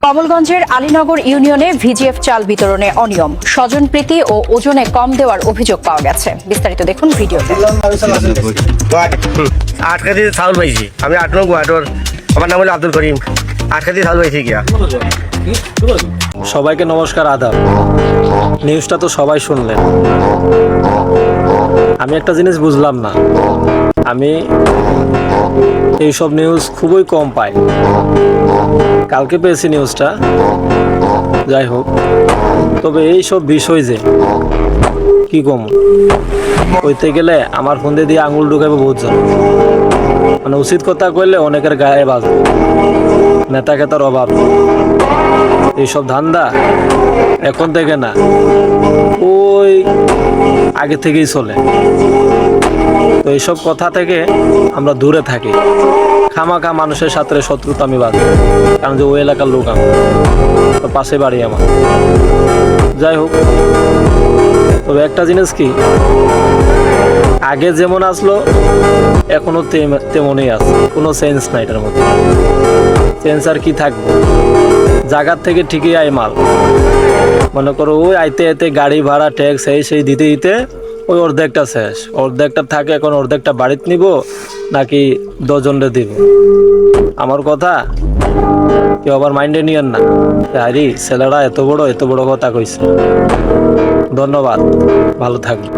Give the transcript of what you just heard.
কমলগঞ্জের আলীনগর ইউনিয়নে ভিজিএফ চাল বিতরণে অনিয়ম, স্বজনপ্রীতি ও ওজনে কম দেওয়ার অভিযোগ পাওয়া গেছে। বিস্তারিত দেখুন ভিডিওতে। 8 কেজি চাউল পাইছি আমি 8 নং ওয়ার্ডর। আমার নাম হলো আব্দুল করিম। 8 কেজি চাউল পাইছি গিয়া। সবাইকে নমস্কার, আদাব। নিউজটা তো সবাই শুনলেন। আমি একটা জিনিস বুঝলাম না, আমি এইসব নিউজ খুবই কম পাই। কালকে পেয়েছি নিউজটা, যাই হোক। তবে এইসব বিষয় যে কি কম হইতে গেলে আমার ফোন দিয়ে আঙুল ঢুকাবে বহুতজন। মানে উচিত কথা কইলে অনেকের গায়ে বাজবে। নেতা খেতার অভাব, এইসব ধান্দা এখন থেকে না, ওই আগে থেকেই চলে। তো এইসব কথা থেকে আমরা দূরে থাকি। খামাখা মানুষের সাথে শত্রুতা আমি বাঁধি, কারণ যে ওই এলাকার লোক আমি, তো পাশে বাড়ি আমার। যাই হোক, তবে একটা জিনিস কি, আগে যেমন আসলো এখনো তেমনই আছে, কোনো চেঞ্জ নাই এটার মধ্যে। চেঞ্জ আর কি থাকবে, জায়গার থেকে ঠিকই আয় মাল। মনে করো ওই আইতে আইতে গাড়ি ভাড়া ট্যাক্স সেই দিতে দিতে ওই অর্ধেকটা শেষ, অর্ধেকটা থাকে। এখন অর্ধেকটা বাড়িতে নিব নাকি 10 জনরে দিব? আমার কথা কেউ আবার মাইন্ডে নিয়েন না। আরে ছেলেরা এত বড় কথা কইছে। ধন্যবাদ, ভালো থাকবেন।